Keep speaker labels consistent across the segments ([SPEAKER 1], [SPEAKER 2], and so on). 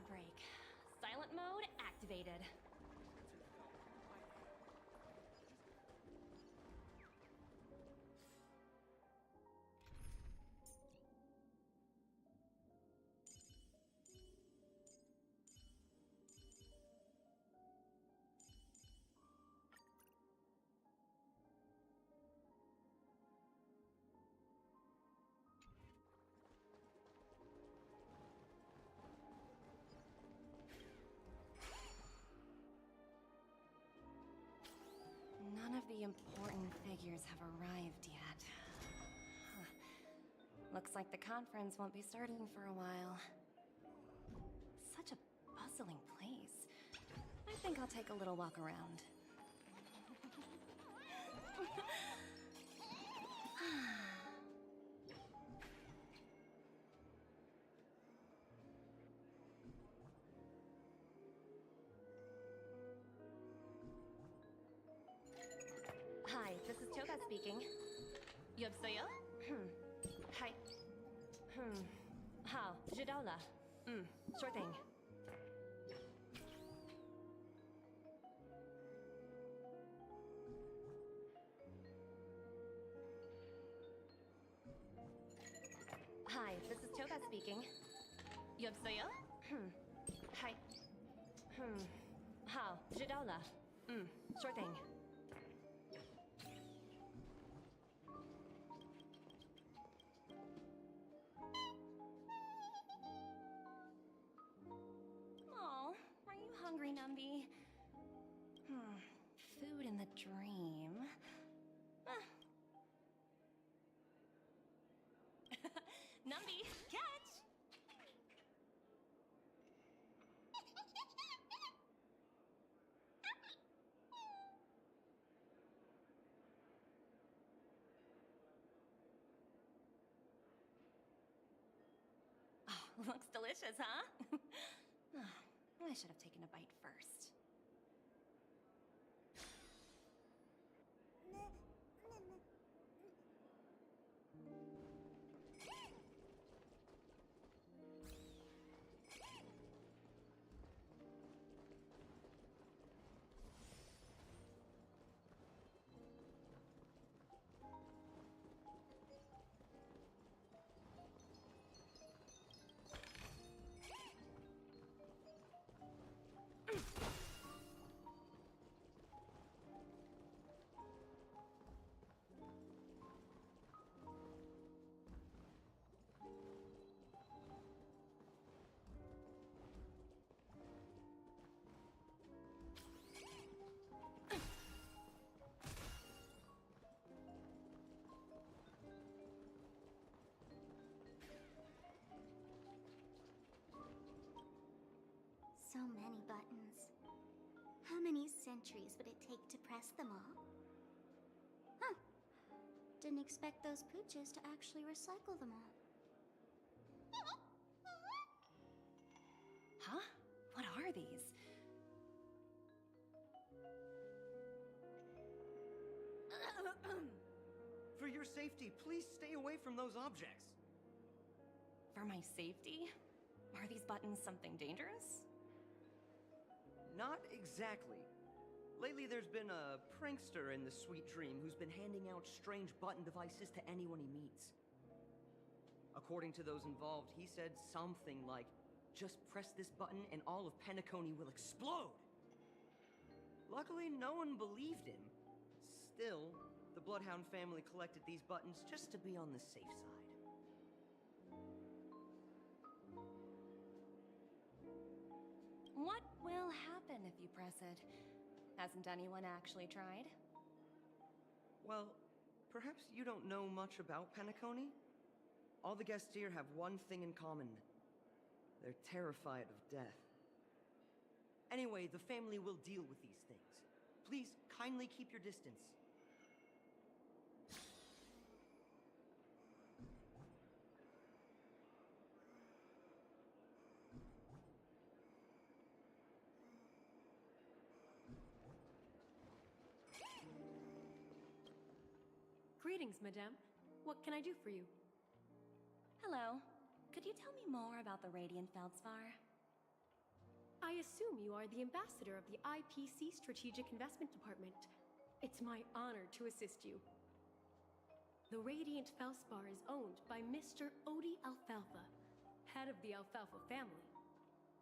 [SPEAKER 1] Power break. Silent mode activated. None of the important figures have arrived yet. Huh. Looks like the conference won't be starting for a while. Such a bustling place. I think I'll take a little walk around. Hi, this is Choga speaking. 여보세요? Hi.好, 知道了. Sure thing. Hi, this is Choga speaking. 여보세요? Hi. 好, 知道了. Sure thing. Oh, are you hungry, Numby? Food in the dream. Numby, catch! Oh, looks delicious, huh? I should have taken a bite first.
[SPEAKER 2] So many buttons. How many centuries would it take to press them all? Huh. Didn't expect those pooches to actually recycle them all.
[SPEAKER 1] Huh? What are these?
[SPEAKER 3] For your safety, please stay away from those objects.
[SPEAKER 1] For my safety? Are these buttons something dangerous?
[SPEAKER 3] Not exactly. Lately, there's been a prankster in the Sweet Dream who's been handing out strange button devices to anyone he meets. According to those involved, he said something like, "Just press this button and all of Penacony will explode!" Luckily, no one believed him. Still, the Bloodhound family collected these buttons just to be on the safe side.
[SPEAKER 1] What will happen if you press it? Hasn't anyone actually tried?
[SPEAKER 3] Well, perhaps you don't know much about Penacony? All the guests here have one thing in common. They're terrified of death. Anyway, the family will deal with these things. Please, kindly keep your distance.
[SPEAKER 4] Greetings, madame. What can I do for you?
[SPEAKER 1] Hello. Could you tell me more about the Radiant Feldspar?
[SPEAKER 4] I assume you are the ambassador of the IPC Strategic Investment Department. It's my honor to assist you. The Radiant Felspar is owned by Mr. Odie Alfalfa, head of the Alfalfa family.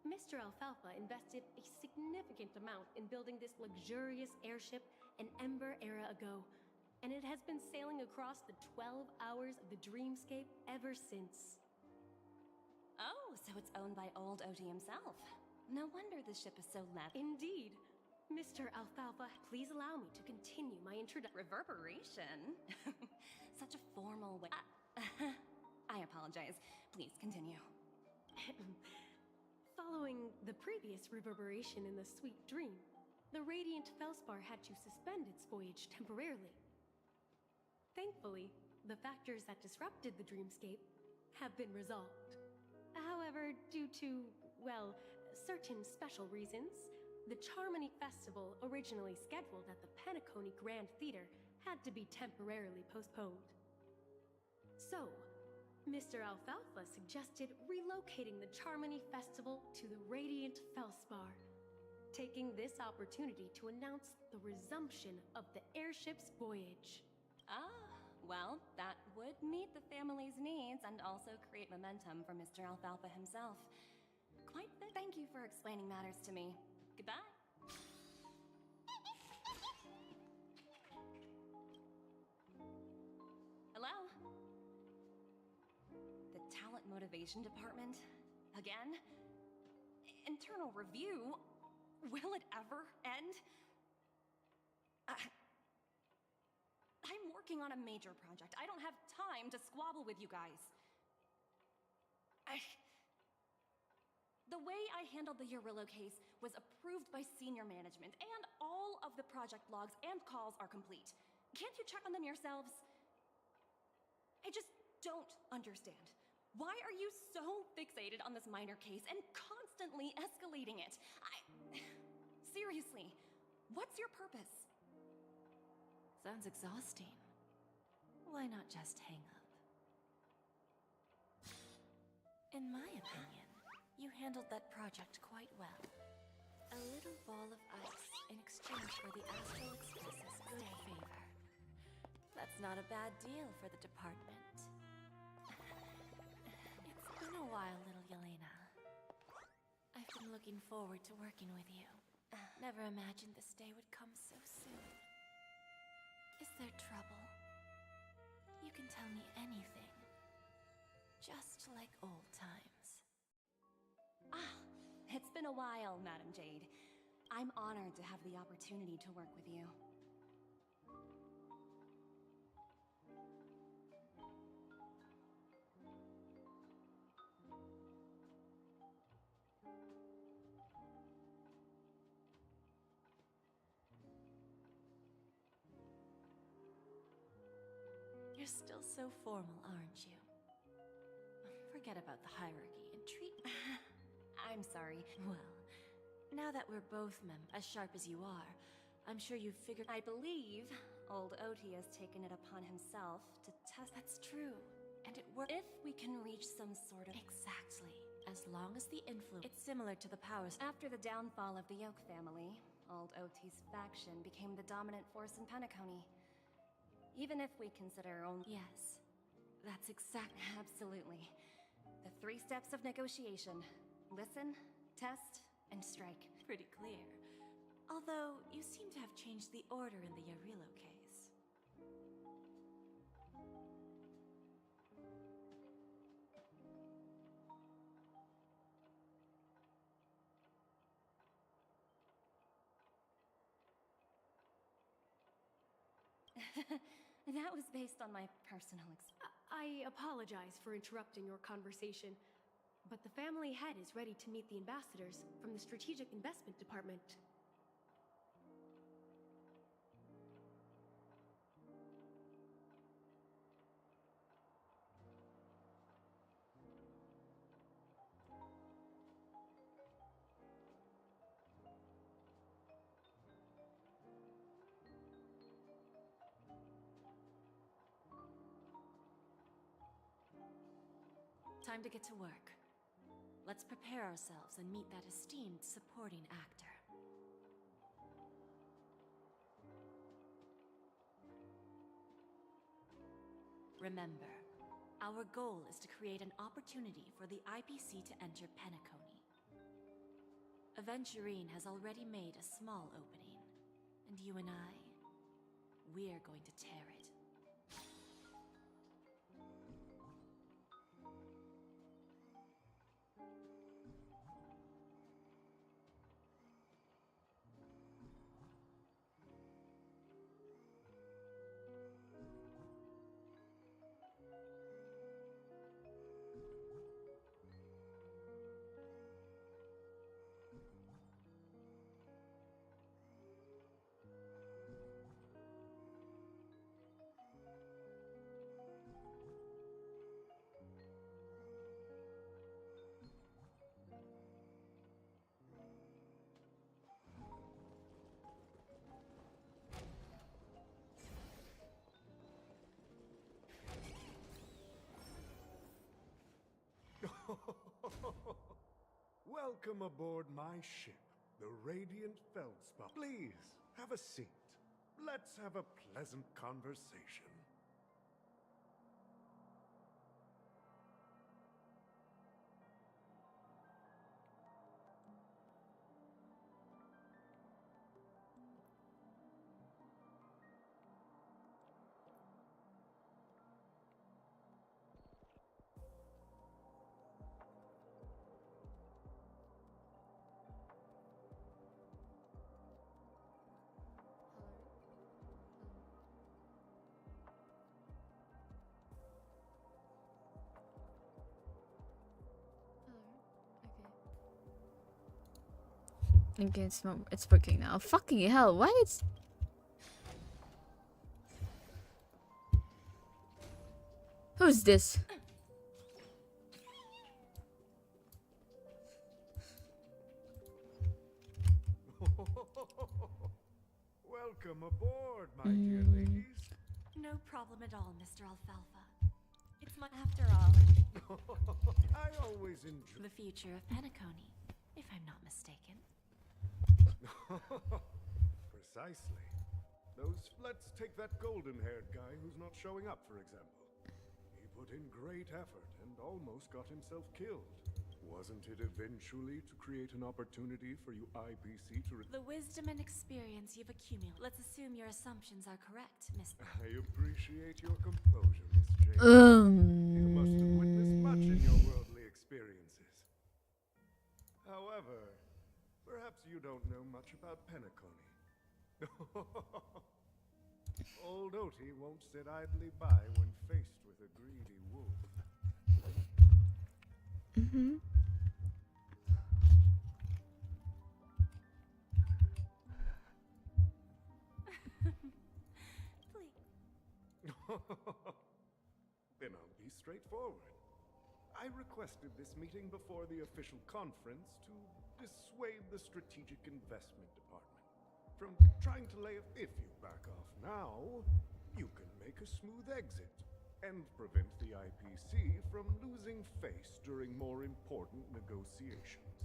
[SPEAKER 4] Mr. Alfalfa invested a significant amount in building this luxurious airship an Ember era ago, and it has been sailing across the 12 hours of the dreamscape ever since.
[SPEAKER 1] Oh, so it's owned by old Odie himself. No wonder the ship is so loud.
[SPEAKER 4] Indeed. Mr. Alfalfa, please allow me to continue my introduction.
[SPEAKER 1] Reverberation? Such a formal way. I apologize. Please continue.
[SPEAKER 4] Following the previous reverberation in the Sweet Dream, the Radiant Felspar had to suspend its voyage temporarily. Thankfully, the factors that disrupted the dreamscape have been resolved. However, due to, well, certain special reasons, the Charmony Festival, originally scheduled at the Penacony Grand Theater, had to be temporarily postponed. So, Mr. Alfalfa suggested relocating the Charmony Festival to the Radiant Felspar, taking this opportunity to announce the resumption of the airship's voyage.
[SPEAKER 1] Ah, well, that would meet the family's needs and also create momentum for Mr. Alfalfa himself. Thank you for explaining matters to me. Goodbye. Hello? The Talent Motivation Department? Again? Internal review? Will it ever end? I'm working on a major project. I don't have time to squabble with you guys. The way I handled the Urillo case was approved by senior management, and all of the project logs and calls are complete. Can't you check on them yourselves? I just don't understand. Why are you so fixated on this minor case and constantly escalating it? Seriously, what's your purpose?
[SPEAKER 5] Sounds exhausting. Why not just hang up? In my opinion, you handled that project quite well. A little ball of ice in exchange for the Astral Express's good favor. That's not a bad deal for the department. It's been a while, little Yelena. I've been looking forward to working with you. Never imagined this day would come so soon. Is there trouble? You can tell me anything. Just like old times.
[SPEAKER 1] It's been a while, Madam Jade. I'm honored to have the opportunity to work with you.
[SPEAKER 5] You're still so formal, aren't you? Forget about the hierarchy and treat me.
[SPEAKER 1] I'm sorry.
[SPEAKER 5] Well, now that we're both as sharp as you are, I'm sure you've figured—
[SPEAKER 1] I believe old Oti has taken it upon himself to test—
[SPEAKER 5] That's true, and it works.
[SPEAKER 1] If we can reach some sort of—
[SPEAKER 5] Exactly. As long as the influence— It's similar to the powers—
[SPEAKER 1] After the downfall of the Yoke family, old Oti's faction became the dominant force in Penacony. Even if we consider only—
[SPEAKER 5] Yes, that's exactly—
[SPEAKER 1] Absolutely. The 3 steps of negotiation. Listen, test, and strike.
[SPEAKER 5] Pretty clear. Although, you seem to have changed the order in the Yarillo case.
[SPEAKER 1] That was based on my personal experience.
[SPEAKER 4] I apologize for interrupting your conversation, but the family head is ready to meet the ambassadors from the Strategic Investment Department.
[SPEAKER 5] Time to get to work. Let's prepare ourselves and meet that esteemed supporting actor. Remember, our goal is to create an opportunity for the IPC to enter Penacony. Aventurine has already made a small opening, and you and I, we're going to tear it.
[SPEAKER 6] Welcome aboard my ship, the Radiant Feldspar. Please, have a seat. Let's have a pleasant conversation.
[SPEAKER 7] Okay, it's working now. Fucking hell, why it's... Who's this?
[SPEAKER 6] Welcome aboard, my dear ladies.
[SPEAKER 5] No problem at all, Mr. Alfalfa. It's my... After all,
[SPEAKER 6] I always enjoy
[SPEAKER 5] the future of Penacony, if I'm not mistaken.
[SPEAKER 6] Precisely. Let's take that golden-haired guy who's not showing up, for example. He put in great effort and almost got himself killed. Wasn't it eventually to create an opportunity for you IPC to...
[SPEAKER 5] The wisdom and experience you've accumulated. Let's assume your assumptions are correct, Miss...
[SPEAKER 6] I appreciate your composure, Miss Jane. You must have witnessed much in your worldly experiences. However, perhaps you don't know much about Penacony. Old Oti won't sit idly by when faced with a greedy wolf.
[SPEAKER 5] Please.
[SPEAKER 6] Then I'll be straightforward. I requested this meeting before the official conference to dissuade the Strategic Investment Department from trying to lay... If you back off now, you can make a smooth exit and prevent the IPC from losing face during more important negotiations.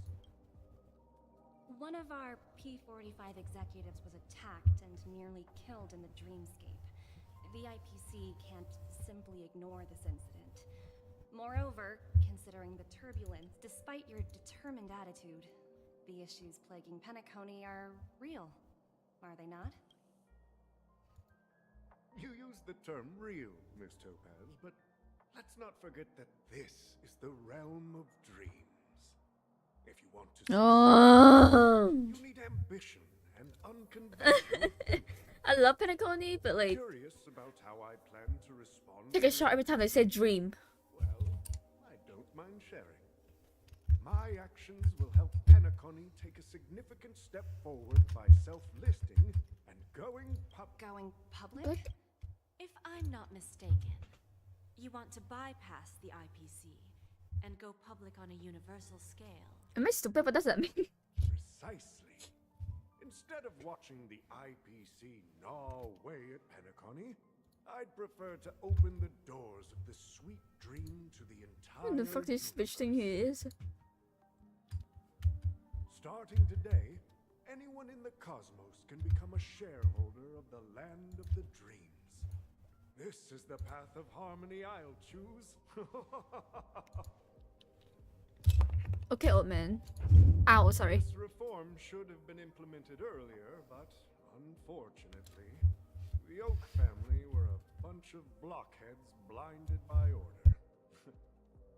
[SPEAKER 1] One of our P-45 executives was attacked and nearly killed in the dreamscape. The IPC can't simply ignore this incident. Moreover, considering the turbulence, despite your determined attitude, the issues plaguing Penacony are real, are they not?
[SPEAKER 6] You use the term real, Miss Topaz, but let's not forget that this is the realm of dreams. If you want to succeed, you need ambition and unconventional thinking.
[SPEAKER 7] I love Penacony, but like...
[SPEAKER 6] Curious about how I plan to respond.
[SPEAKER 7] Take a shot every time they say dream.
[SPEAKER 6] Well, I don't mind sharing. My actions will help Penacony take a significant step forward by self-listing and going
[SPEAKER 1] public?
[SPEAKER 5] If I'm not mistaken, you want to bypass the IPC and go public on a universal scale.
[SPEAKER 7] Am I stupid? What does that mean?
[SPEAKER 6] Precisely. Instead of watching the IPC gnaw away at Penacony, I'd prefer to open the doors of the sweet dream to the entire...
[SPEAKER 7] What the fuck this bitch thing here is?
[SPEAKER 6] Starting today, anyone in the cosmos can become a shareholder of the Land of the Dreams. This is the path of harmony I'll choose.
[SPEAKER 7] Okay, old man. Ow, sorry.
[SPEAKER 6] This reform should have been implemented earlier, but unfortunately, the Oak family were a bunch of blockheads blinded by order.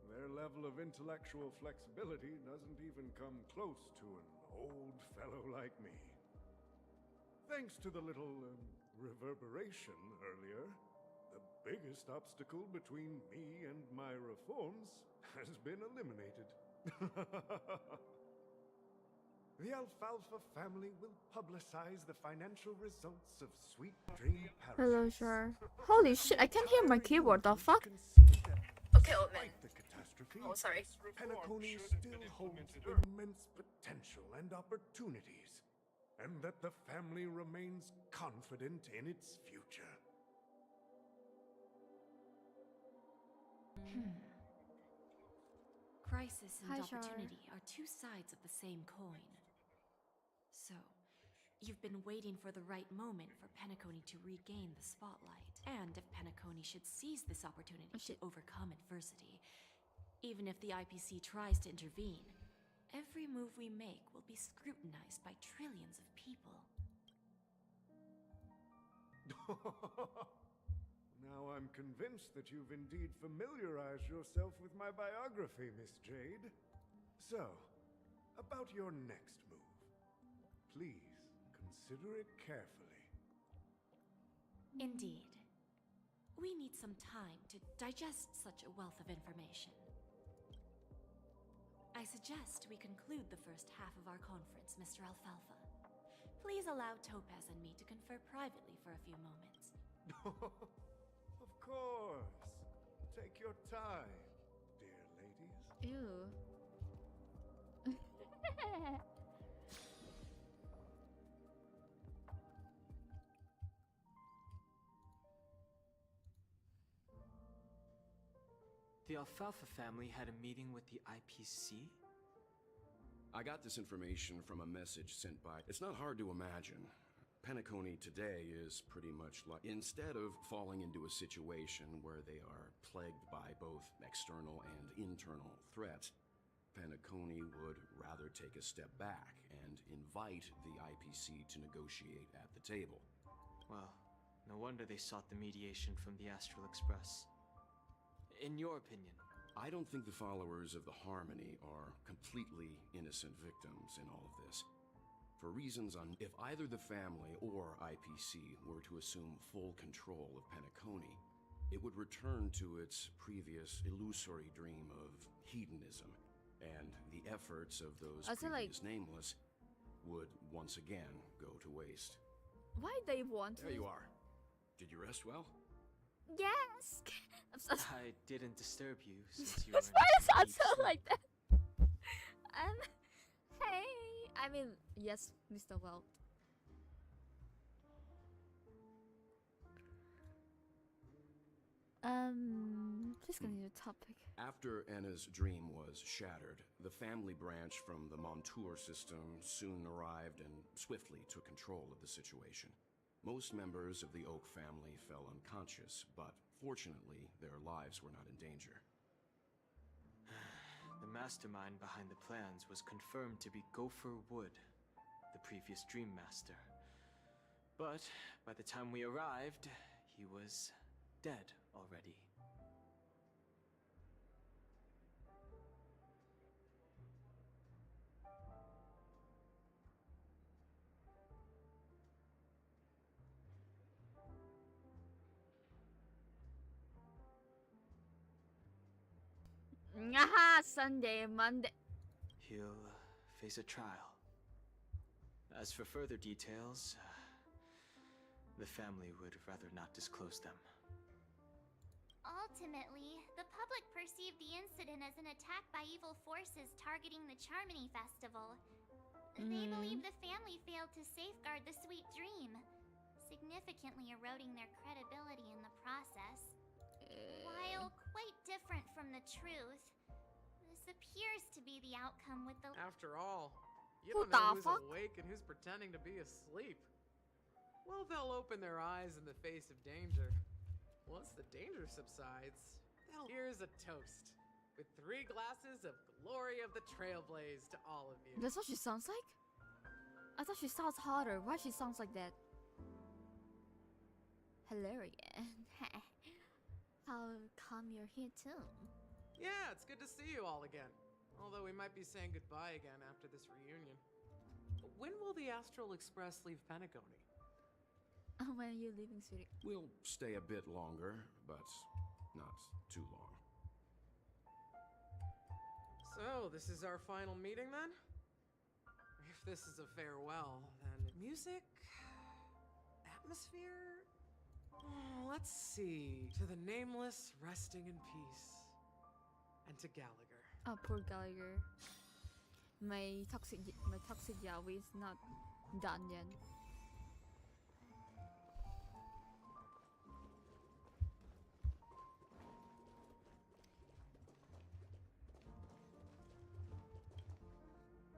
[SPEAKER 6] Their level of intellectual flexibility doesn't even come close to an old fellow like me. Thanks to the little reverberation earlier, the biggest obstacle between me and my reforms has been eliminated. The Alfalfa family will publicize the financial results of Sweet Dream Paradise.
[SPEAKER 7] Hello, sure. Holy shit, I can't hear my keyboard, the fuck? Okay, old man.
[SPEAKER 6] Despite the catastrophe,
[SPEAKER 7] Oh, sorry.
[SPEAKER 6] Penacony still holds immense potential and opportunities, and that the family remains confident in its future.
[SPEAKER 5] Crisis and
[SPEAKER 7] Hi, Char.
[SPEAKER 5] opportunity are two sides of the same coin. So, you've been waiting for the right moment for Penacony to regain the spotlight. And if Penacony should seize this opportunity to overcome adversity, even if the IPC tries to intervene, every move we make will be scrutinized by trillions of people.
[SPEAKER 6] Now I'm convinced that you've indeed familiarized yourself with my biography, Miss Jade. So, about your next move. Please, consider it carefully.
[SPEAKER 5] Indeed. We need some time to digest such a wealth of information. I suggest we conclude the first half of our conference, Mr. Alfalfa. Please allow Topaz and me to confer privately for a few moments.
[SPEAKER 6] Of course. Take your time, dear ladies.
[SPEAKER 7] Ew.
[SPEAKER 8] The Alfalfa family had a meeting with the IPC?
[SPEAKER 9] I got this information from a message sent by... It's not hard to imagine. Penacony today is pretty much like... Instead of falling into a situation where they are plagued by both external and internal threats, Penacony would rather take a step back and invite the IPC to negotiate at the table.
[SPEAKER 8] Well, no wonder they sought the mediation from the Astral Express. In your opinion?
[SPEAKER 9] I don't think the followers of the Harmony are completely innocent victims in all of this. For reasons if either the family or IPC were to assume full control of Penacony, it would return to its previous illusory dream of hedonism, and the efforts of those previous nameless would once again go to waste.
[SPEAKER 7] Why they want
[SPEAKER 9] There you are. Did you rest well?
[SPEAKER 7] Yes! I'm so
[SPEAKER 8] I didn't disturb you since you were
[SPEAKER 7] That's why it
[SPEAKER 8] in
[SPEAKER 7] sounds
[SPEAKER 8] deep
[SPEAKER 7] so
[SPEAKER 8] sleep.
[SPEAKER 7] like that. Hey! I mean, yes, Mr. Welt. Please continue the topic.
[SPEAKER 9] After Anna's dream was shattered, the family branch from the Montour system soon arrived and swiftly took control of the situation. Most members of the Oak family fell unconscious, but fortunately, their lives were not in danger.
[SPEAKER 8] The mastermind behind the plans was confirmed to be Gopher Wood, the previous Dream Master. But by the time we arrived, he was dead already.
[SPEAKER 7] Aha! Sunday, Monday.
[SPEAKER 8] He'll face a trial. As for further details, the family would rather not disclose them.
[SPEAKER 2] Ultimately, the public perceived the incident as an attack by evil forces targeting the Charmony Festival. They believe the family failed to safeguard the Sweet Dream, significantly eroding their credibility in the process. While quite different from the truth, this appears to be the outcome with the...
[SPEAKER 10] After all, You
[SPEAKER 7] Who
[SPEAKER 10] don't know
[SPEAKER 7] the
[SPEAKER 10] who's
[SPEAKER 7] fuck?
[SPEAKER 10] awake and who's pretending to be asleep. Well, they'll open their eyes in the face of danger. Once the danger subsides, here's a toast. With 3 glasses of glory of the Trailblaze to all of you.
[SPEAKER 7] That's what she sounds like? I thought she sounds hotter. Why she sounds like that? Hilarious. How come you're here too?
[SPEAKER 10] Yeah, it's good to see you all again. Although we might be saying goodbye again after this reunion. When will the Astral Express leave Pentagoney?
[SPEAKER 7] When are you leaving, sweetie?
[SPEAKER 9] We'll stay a bit longer, but not too long.
[SPEAKER 10] So, this is our final meeting then? If this is a farewell, then music? Atmosphere? Let's see. To the nameless, resting in peace. And to Gallagher.
[SPEAKER 7] Oh, poor Gallagher. My toxic yaoi is not done yet.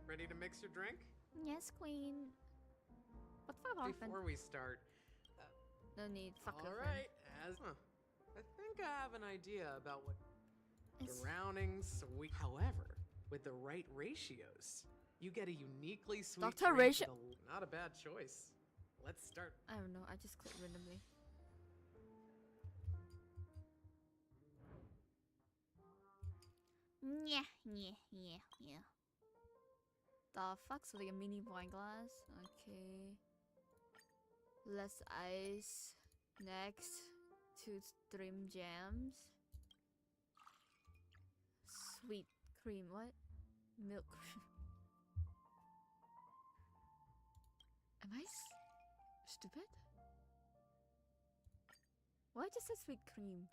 [SPEAKER 10] Ready to mix your drink?
[SPEAKER 7] Yes, queen. What fuck happened?
[SPEAKER 10] Before we start.
[SPEAKER 7] No need. Fuck
[SPEAKER 10] All right. I think I have an idea about what drowning sweet. However, with the right ratios, you get a uniquely sweet
[SPEAKER 7] Dr.
[SPEAKER 10] drink
[SPEAKER 7] Ratio.
[SPEAKER 10] with not a bad choice. Let's start.
[SPEAKER 7] I don't know. I just clicked randomly. Yeah. The fuck? So like a mini wine glass. Okay. Less ice. Next, 2 stream jams. Sweet cream. What? Milk cream. Am I stupid? Why just said sweet cream?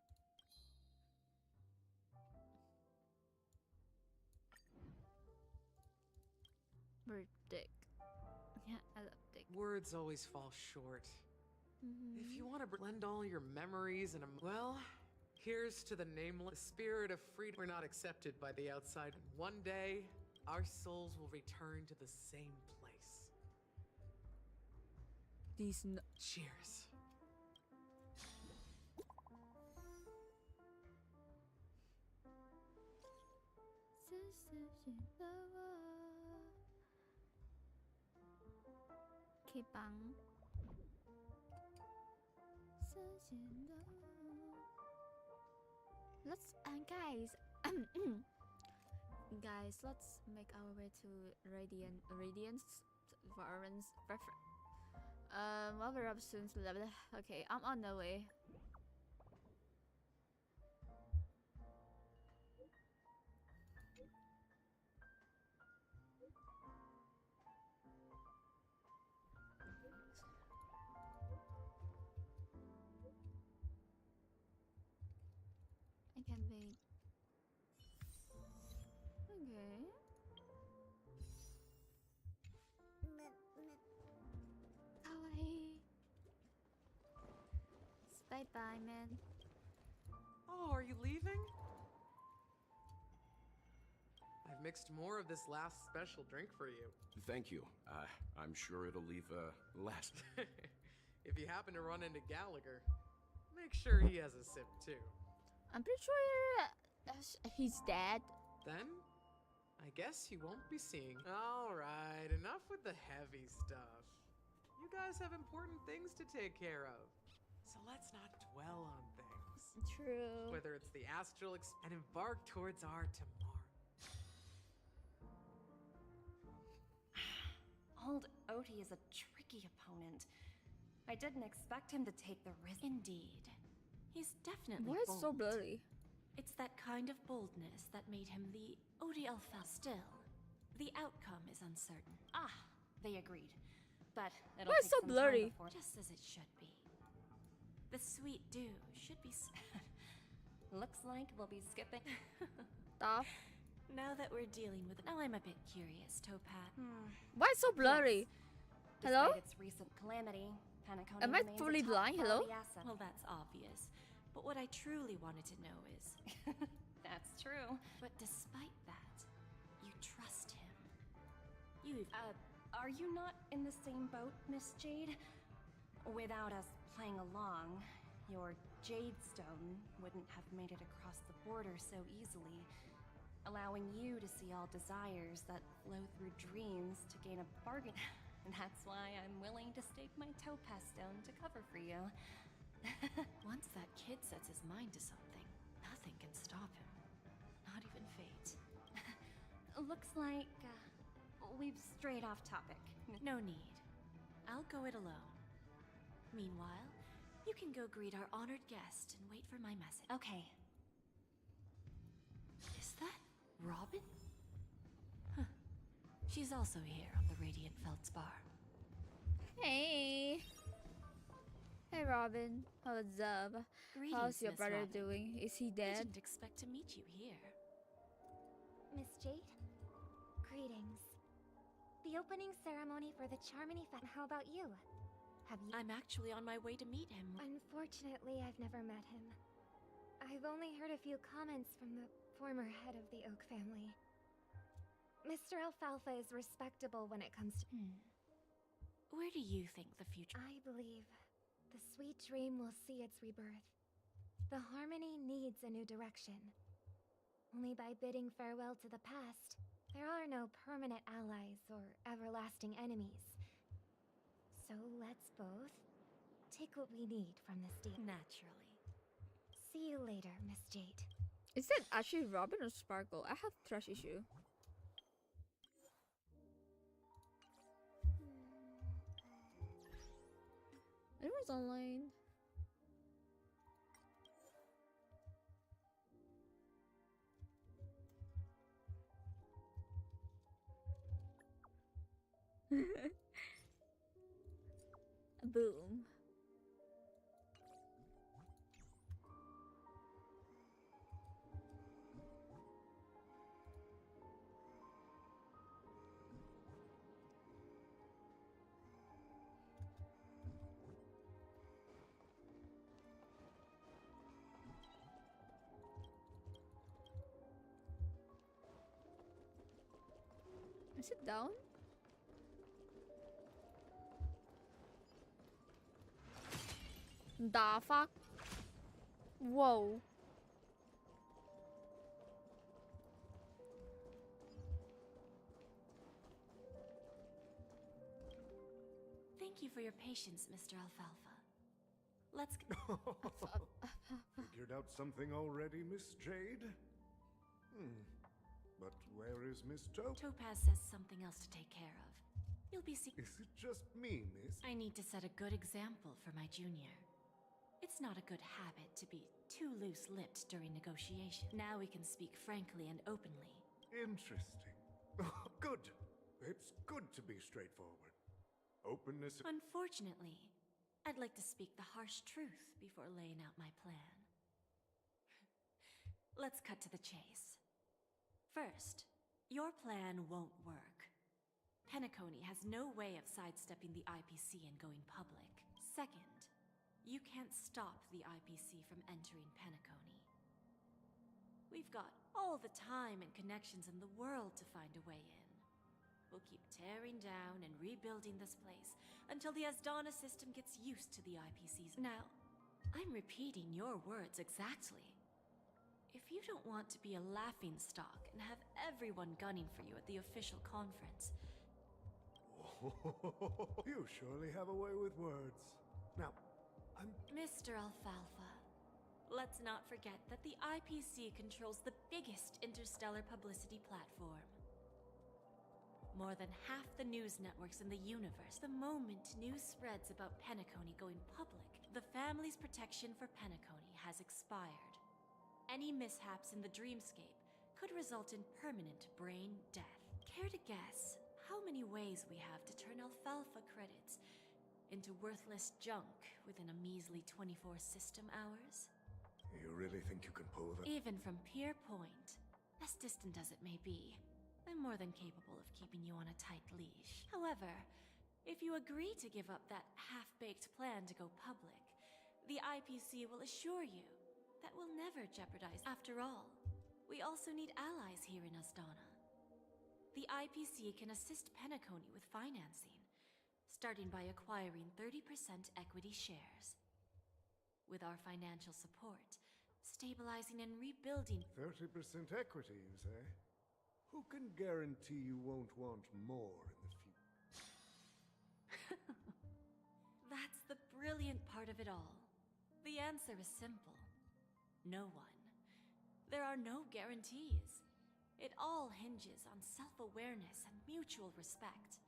[SPEAKER 7] Bird dick. Yeah, I love dick.
[SPEAKER 10] Words always fall short. If you want to blend all your memories and well, here's to the nameless spirit of freedom. We're not accepted by the outside. One day, our souls will return to the same place.
[SPEAKER 7] These
[SPEAKER 10] Cheers.
[SPEAKER 7] Kipang. Let's guys, let's make our way to Radiance reference. Well, we're up soon. Okay, I'm on the way. I can't wait. Okay. Kawaii. Bye bye, man.
[SPEAKER 10] Oh, are you leaving? I've mixed more of this last special drink for you.
[SPEAKER 9] Thank you. I'm sure it'll leave a last.
[SPEAKER 10] If you happen to run into Gallagher, make sure he has a sip too.
[SPEAKER 7] I'm pretty sure he's dead.
[SPEAKER 10] Then, I guess you won't be seeing. Alright, enough with the heavy stuff. You guys have important things to take care of. So let's not dwell on things.
[SPEAKER 7] True.
[SPEAKER 10] Whether it's the astral and embark towards our tomorrow.
[SPEAKER 1] Old Oti is a tricky opponent. I didn't expect him to take the risk.
[SPEAKER 5] Indeed. He's definitely
[SPEAKER 7] Why is it so
[SPEAKER 5] bold.
[SPEAKER 7] blurry?
[SPEAKER 5] It's that kind of boldness that made him the Odi Alpha. Still, the outcome is uncertain.
[SPEAKER 1] Ah, they agreed. But it'll
[SPEAKER 7] Why is
[SPEAKER 1] take
[SPEAKER 7] it so
[SPEAKER 1] some
[SPEAKER 7] blurry?
[SPEAKER 1] time before...
[SPEAKER 5] Just as it should be. The sweet dew should be...
[SPEAKER 1] Looks like we'll be skipping...
[SPEAKER 7] Stuff.
[SPEAKER 5] Now that we're dealing with... Now I'm a bit curious, Topaz.
[SPEAKER 7] Why is it so blurry? Hello?
[SPEAKER 1] Despite its recent calamity, Panaconia
[SPEAKER 7] Am I
[SPEAKER 1] remains a
[SPEAKER 7] fully
[SPEAKER 1] top
[SPEAKER 7] blind? Hello?
[SPEAKER 1] quality asset.
[SPEAKER 5] Well, that's obvious. But what I truly wanted to know is...
[SPEAKER 1] That's true.
[SPEAKER 5] But despite that, you trust him. You soothe.
[SPEAKER 1] Are you not in the same boat, Miss Jade? Without us playing along, your Jade Stone wouldn't have made it across the border so easily, allowing you to see all desires that flow through dreams to gain a bargain. That's why I'm willing to stake my topaz stone to cover for you.
[SPEAKER 5] Once that kid sets his mind to something, nothing can stop him. Not even fate.
[SPEAKER 1] Looks like we've strayed off topic.
[SPEAKER 5] No need. I'll go it alone. Meanwhile, you can go greet our honored guest and wait for my message.
[SPEAKER 1] Okay.
[SPEAKER 5] Is that Robin? Huh. She's also here on the Radiant Feldspar.
[SPEAKER 7] Hey. Hey, Robin. What's up?
[SPEAKER 5] Greetings,
[SPEAKER 7] How's your
[SPEAKER 5] Miss
[SPEAKER 7] brother
[SPEAKER 5] Robin.
[SPEAKER 7] doing? Is he
[SPEAKER 5] I
[SPEAKER 7] dead?
[SPEAKER 5] didn't expect to meet you here.
[SPEAKER 2] Miss Jade? Greetings. The opening ceremony for the Charmony How about you? Have you?
[SPEAKER 5] I'm actually on my way to meet him.
[SPEAKER 11] Unfortunately, I've never met him. I've only heard a few comments from the former head of the Oak family. Mr. Alfalfa is respectable when it comes to...
[SPEAKER 5] Where do you think the future...
[SPEAKER 11] I believe the sweet dream will see its rebirth. The Harmony needs a new direction. Only by bidding farewell to the past, there are no permanent allies or everlasting enemies. So let's both take what we need from this deal.
[SPEAKER 5] Naturally.
[SPEAKER 11] See you later, Miss Jade.
[SPEAKER 7] Is that actually Robin or Sparkle? I have trust issue. It was online. Boom. Is it down? The fuck? Whoa.
[SPEAKER 5] Thank you for your patience, Mr. Alfalfa. Let's...
[SPEAKER 6] Figured out something already, Miss Jade? But where is Miss Taupe?
[SPEAKER 5] Topaz says something else to take care of. You'll be see...
[SPEAKER 6] Is it just me, miss?
[SPEAKER 5] I need to set a good example for my junior. It's not a good habit to be too loose-lipped during negotiation. Now we can speak frankly and openly.
[SPEAKER 6] Interesting. Good. It's good to be straightforward. Openness...
[SPEAKER 5] Unfortunately, I'd like to speak the harsh truth before laying out my plan. Let's cut to the chase. First, your plan won't work. Penacony has no way of sidestepping the IPC and going public. Second, you can't stop the IPC from entering Penacony. We've got all the time and connections in the world to find a way in. We'll keep tearing down and rebuilding this place until the Asdana system gets used to the IPC's. Now, I'm repeating your words exactly. If you don't want to be a laughingstock and have everyone gunning for you at the official conference...
[SPEAKER 6] You surely have a way with words. Now,
[SPEAKER 5] Mr. Alfalfa, let's not forget that the IPC controls the biggest interstellar publicity platform. More than half the news networks in the universe. The moment news spreads about Penacony going public, the family's protection for Penacony has expired. Any mishaps in the dreamscape could result in permanent brain death. Care to guess how many ways we have to turn Alfalfa credits into worthless junk within a measly 24 system hours?
[SPEAKER 6] you really think you can pull that?
[SPEAKER 5] Even from Pier Point, as distant as it may be, I'm more than capable of keeping you on a tight leash. However, if you agree to give up that half-baked plan to go public, the IPC will assure you that we'll never jeopardize. After all, we also need allies here in Asdana. the IPC can assist Penacony with financing, starting by acquiring 30% equity shares. With our financial support, stabilizing and rebuilding...
[SPEAKER 6] 30% equity, you say? Who can guarantee you won't want more in the future?
[SPEAKER 5] That's the brilliant part of it all. The answer is simple. No one. There are no guarantees. It all hinges on self-awareness and mutual respect.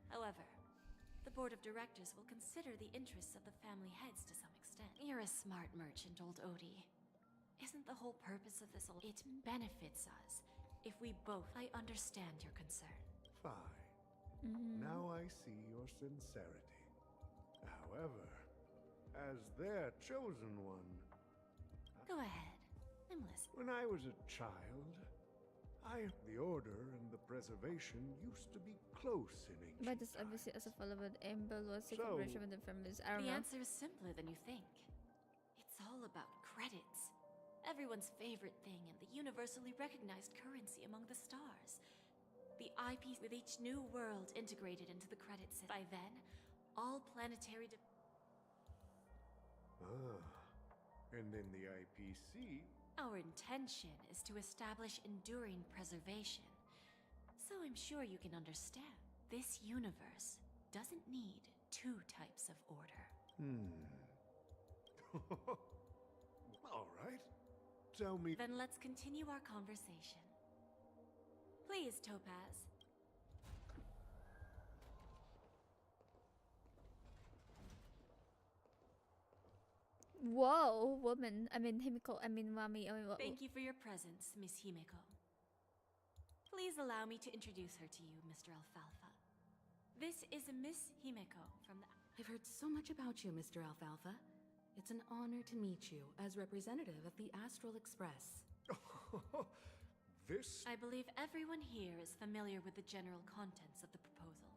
[SPEAKER 5] However, the board of directors will consider the interests of the family heads to some extent. You're a smart merchant, old Odie. Isn't the whole purpose of this all... It benefits us if we both... I understand your concern.
[SPEAKER 6] Fine. Now I see your sincerity. However, as their chosen one...
[SPEAKER 5] Go ahead. I'm listening.
[SPEAKER 6] When I was a child, the Order and the Preservation used to be close in ancient
[SPEAKER 7] But this obviously as a follower of Amber was a collaboration with the families. I don't
[SPEAKER 5] The
[SPEAKER 7] know.
[SPEAKER 5] answer is simpler than you think. It's all about credits. Everyone's favorite thing and the universally recognized currency among the stars. The IP with each new world integrated into the credit system. By then, all planetary...
[SPEAKER 6] And then the IPC...
[SPEAKER 5] Our intention is to establish enduring preservation. So I'm sure you can understand. This universe doesn't need two types of order.
[SPEAKER 6] All right. Tell me...
[SPEAKER 5] Then let's continue our conversation. Please, Topaz.
[SPEAKER 7] Whoa, woman. I mean, Himiko. I mean, mommy. I mean, what?
[SPEAKER 5] Thank you for your presence, Miss Himeko. Please allow me to introduce her to you, Mr. Alfalfa. This is Miss Himeko from the...
[SPEAKER 12] I've heard so much about you, Mr. Alfalfa. It's an honor to meet you as representative of the Astral Express.
[SPEAKER 6] This...
[SPEAKER 5] I believe everyone here is familiar with the general contents of the proposal.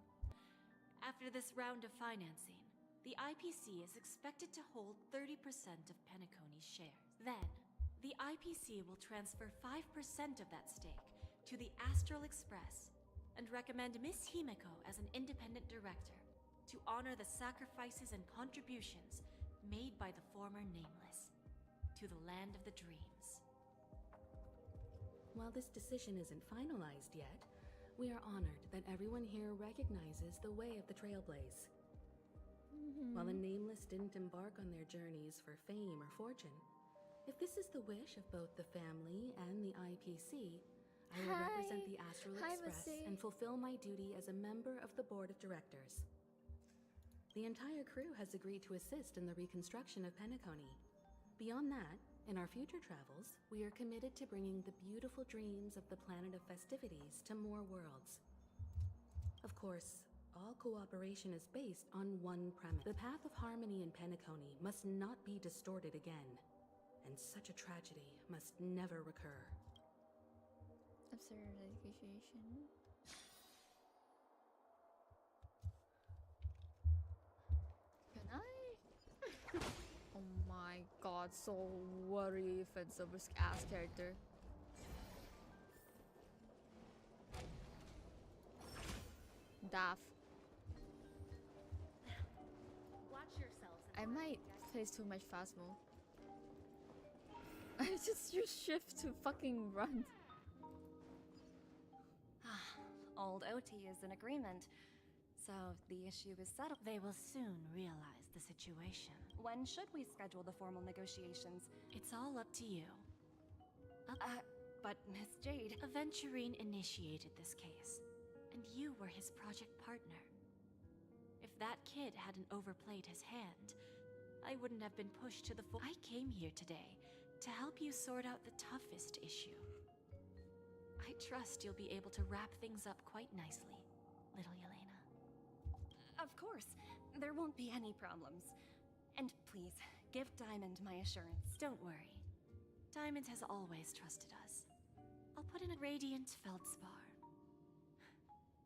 [SPEAKER 5] After this round of financing, the IPC is expected to hold 30% of Penacony's shares. Then, the IPC will transfer 5% of that stake to the Astral Express and recommend Miss Himeko as an independent director to honor the sacrifices and contributions made by the former Nameless to the land of the dreams.
[SPEAKER 12] While this decision isn't finalized yet, we are honored that everyone here recognizes the way of the Trailblaze. While the Nameless didn't embark on their journeys for fame or fortune, if this is the wish of both the family and the IPC, I will represent the Astral Express and fulfill my duty as a member of the board of directors. The entire crew has agreed to assist in the reconstruction of Penacony. Beyond that, in our future travels, we are committed to bringing the beautiful dreams of the planet of festivities to more worlds. Of course, all cooperation is based on one premise. The path of harmony in Penacony must not be distorted again, and such a tragedy must never recur.
[SPEAKER 7] Absurd education. Can I? Oh my god, so worry if it's a risk ass character. Daft. I might place too much Phasmo. I just use shift to fucking run.
[SPEAKER 1] Old OT is in agreement, so the issue is settled.
[SPEAKER 5] They will soon realize the situation.
[SPEAKER 1] When should we schedule the formal negotiations?
[SPEAKER 5] It's all up to you.
[SPEAKER 1] But Miss Jade...
[SPEAKER 5] Aventurine initiated this case, and you were his project partner. If that kid hadn't overplayed his hand, I wouldn't have been pushed to the I came here today to help you sort out the toughest issue. I trust you'll be able to wrap things up quite nicely, little Yelena.
[SPEAKER 1] Of course. There won't be any problems. And please, give Diamond my assurance.
[SPEAKER 5] Don't worry. Diamond has always trusted us. I'll put in a radiant feldspar.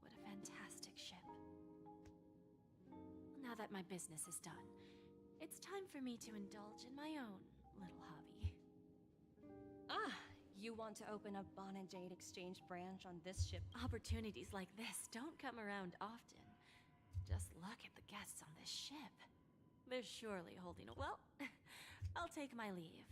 [SPEAKER 5] What a fantastic ship. Now that my business is done, it's time for me to indulge in my own little hobby.
[SPEAKER 1] You want to open a Bon and Jade exchange branch on this ship?
[SPEAKER 5] Opportunities like this don't come around often. Just look at the guests on this ship. They're surely holding a... Well, I'll take my leave.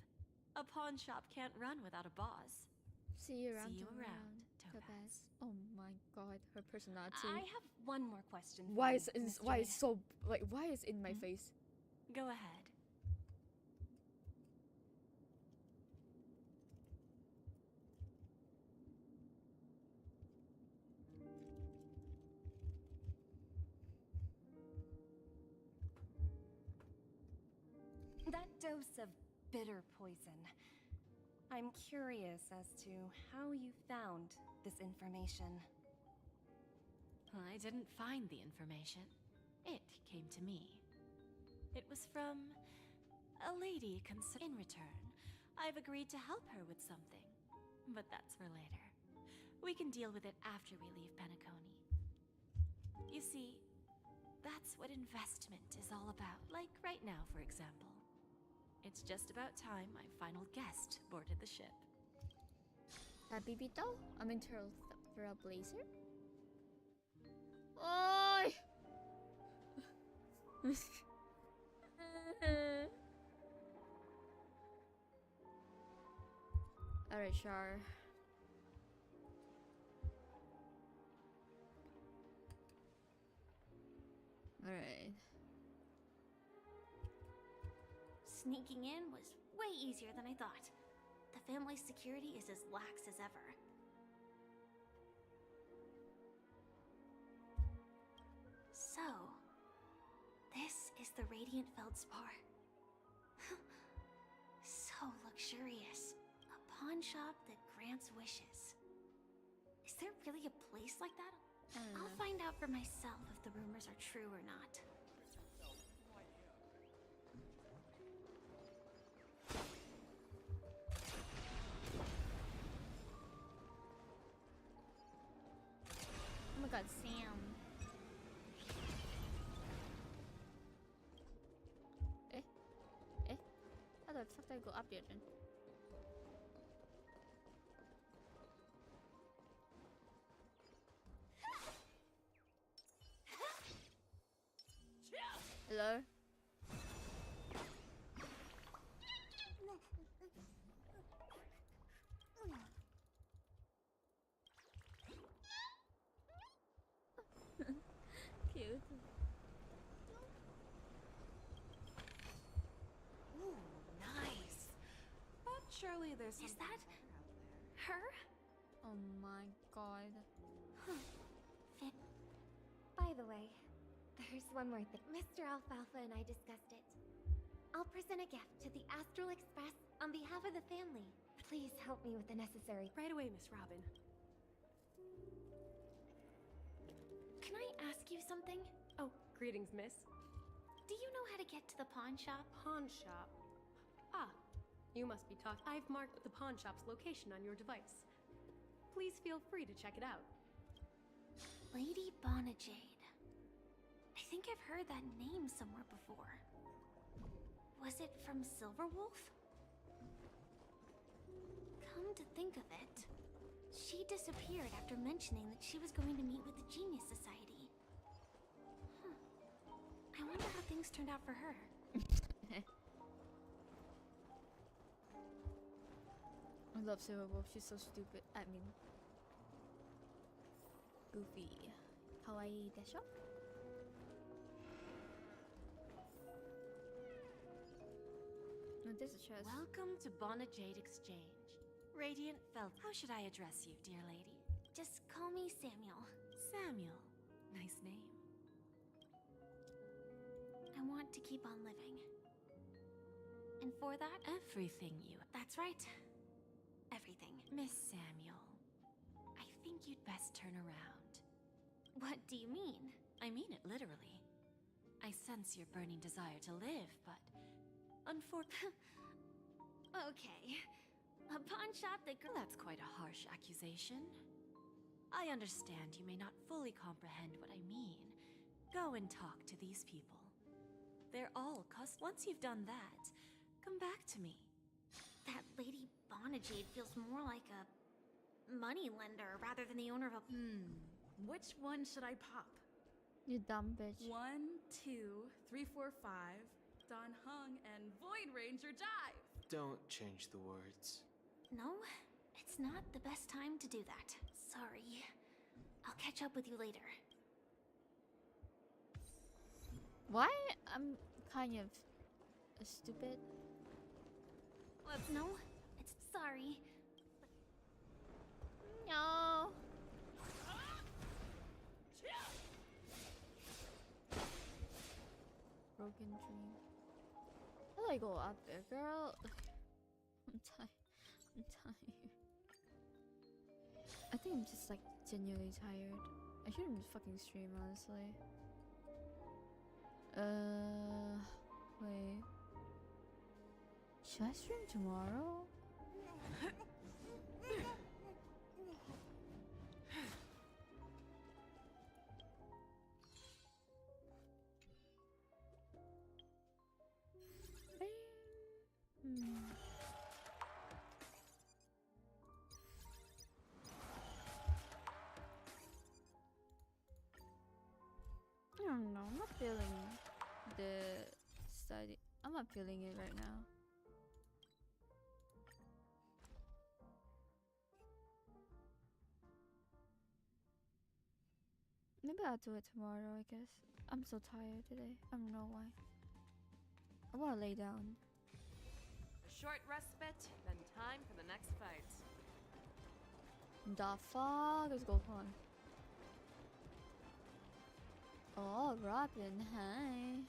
[SPEAKER 5] A pawn shop can't run without a boss.
[SPEAKER 7] See you around.
[SPEAKER 5] See you around,
[SPEAKER 7] Topaz.
[SPEAKER 5] Topaz.
[SPEAKER 7] Oh my god, her personality.
[SPEAKER 1] I have one more question. For
[SPEAKER 7] Why
[SPEAKER 1] you,
[SPEAKER 7] is
[SPEAKER 1] Miss
[SPEAKER 7] why
[SPEAKER 1] Jade.
[SPEAKER 7] is so like why is in my face?
[SPEAKER 5] Go ahead.
[SPEAKER 1] That dose of bitter poison. I'm curious as to how you found this information.
[SPEAKER 5] I didn't find the information. It came to me. It was from a lady in return. I've agreed to help her with something, but that's for later. We can deal with it after we leave Penacony. You see, that's what investment is all about, like right now, for example. It's just about time my final guest boarded the ship.
[SPEAKER 7] Bibito? I'm in Trailblazer? Oi! Alright, Char. Alright.
[SPEAKER 2] Sneaking in was way easier than I thought. The family's security is as lax as ever. So, this is the Radiant Feldspar. So luxurious. A pawn shop that grants wishes. Is there really a place like that? I'll find out for myself if the rumors are true or not.
[SPEAKER 7] Oh my god, Sam. How the fuck did I go up here then? Hello? Cute.
[SPEAKER 5] Ooh, nice. But surely there's
[SPEAKER 2] Is
[SPEAKER 5] something
[SPEAKER 2] that her?
[SPEAKER 7] Oh my god.
[SPEAKER 11] By the way, there's one more thing. Mr. Alfalfa and I discussed it. I'll present a gift to the Astral Express on behalf of the family. Please help me with the necessary...
[SPEAKER 4] Right away, Miss Robin.
[SPEAKER 2] Can I ask you something?
[SPEAKER 4] Oh, greetings, miss.
[SPEAKER 2] Do you know how to get to the pawn shop?
[SPEAKER 4] Pawn shop. Ah, you must be talking. I've marked the pawn shop's location on your device. Please feel free to check it out.
[SPEAKER 2] Lady Bonajade. I think I've heard that name somewhere before. Was it from Silverwolf? Come to think of it, she disappeared after mentioning that she was going to meet with the Genius Society. I wonder how things turned out for her.
[SPEAKER 7] I love Silverwolf, she's so stupid. I mean... Goofy. Kawaii desho? No, this is chest.
[SPEAKER 5] Welcome to Bonajade Exchange. Radiant Feld. How should I address you, dear lady?
[SPEAKER 2] Just call me Samuel.
[SPEAKER 5] Samuel. Nice name.
[SPEAKER 2] I want to keep on living. And for that,
[SPEAKER 5] Everything you...
[SPEAKER 2] that's right. Everything.
[SPEAKER 5] Miss Samuel, I think you'd best turn around.
[SPEAKER 2] What do you mean?
[SPEAKER 5] I mean it literally. I sense your burning desire to live, but... unfortunately...
[SPEAKER 2] Okay. A pawn shop that
[SPEAKER 5] That's quite a harsh accusation. I understand you may not fully comprehend what I mean. Go and talk to these people. They're all Once you've done that, come back to me.
[SPEAKER 2] That lady Bonajade feels more like a money lender rather than the owner of a.
[SPEAKER 13] Which one should I pop?
[SPEAKER 7] You dumb bitch.
[SPEAKER 13] 1, 2, 3, 4, 5. Don Hung and Void Ranger Jive.
[SPEAKER 8] Don't change the words.
[SPEAKER 2] No, it's not the best time to do that. Sorry. I'll catch up with you later.
[SPEAKER 7] Why? I'm kind of stupid.
[SPEAKER 2] No, it's sorry.
[SPEAKER 7] No. Broken dream. How do I go up there, girl? I'm tired. I'm tired. I think I'm just like genuinely tired. I shouldn't fucking stream, honestly. Wait. Should I stream tomorrow? I don't know. I'm not feeling the study. I'm not feeling it right now. Maybe I'll do it tomorrow, I guess. I'm so tired today. I don't know why. I wanna lay down.
[SPEAKER 14] A short respite, then time for the next fight.
[SPEAKER 7] The fuck is going on? Oh, Robin, hi.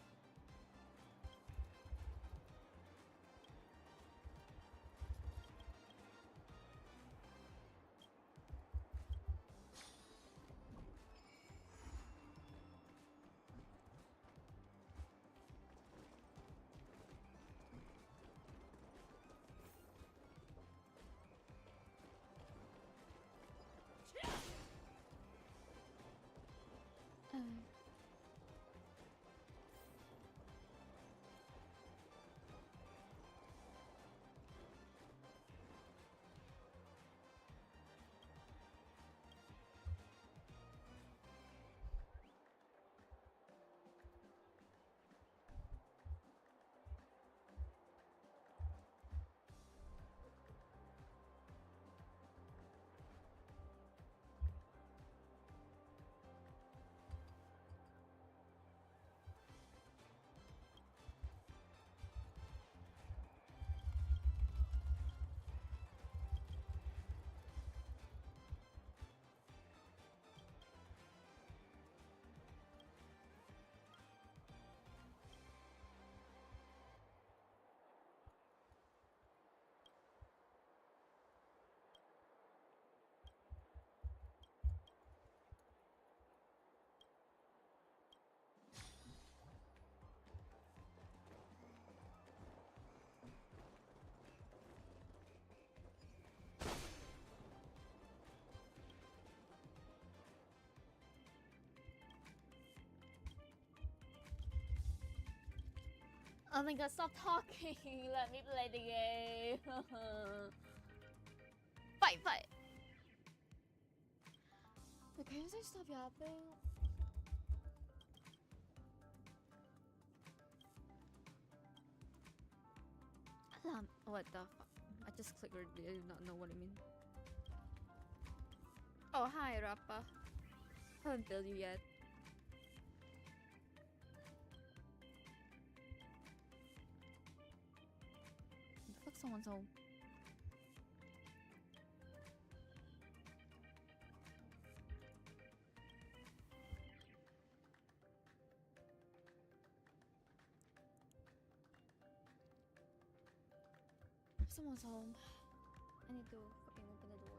[SPEAKER 7] Oh my god, stop talking. Let me play the game. Fight, fight. Okay, can I stop yapping? Alarm. What the fuck? I just clicked it. I do not know what I mean. Oh, hi, Rappa. Haven't built you yet. Fuck, someone's home. Someone's home. I need to fucking open the door.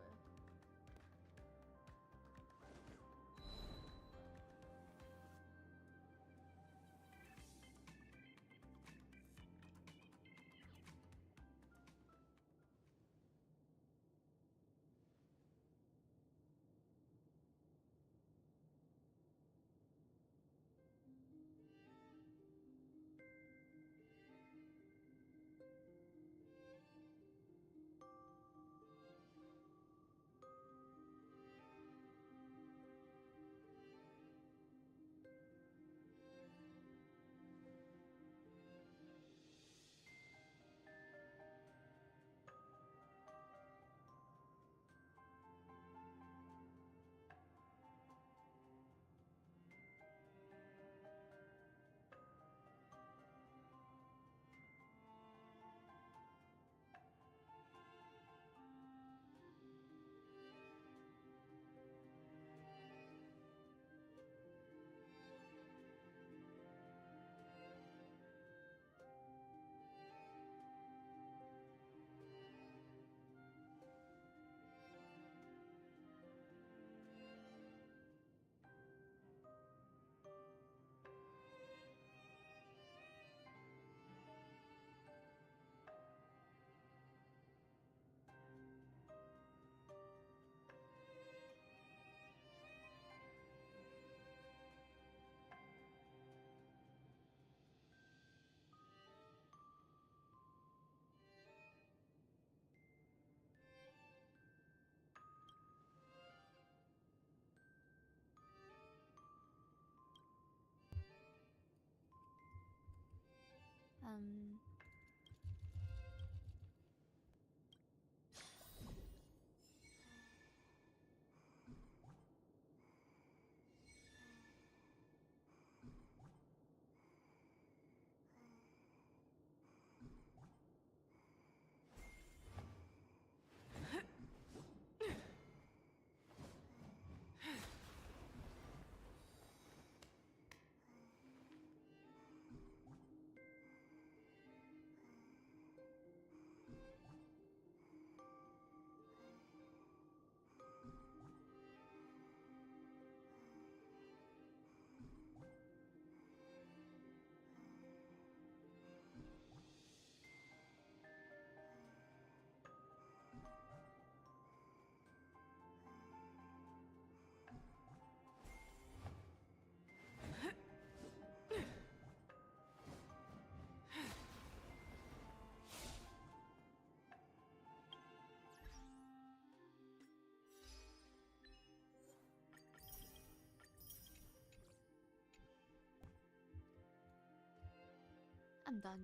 [SPEAKER 7] I'm done.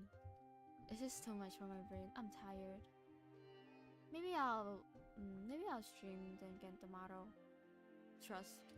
[SPEAKER 7] This is too much for my brain. I'm tired. Maybe I'll stream then again tomorrow. Trust.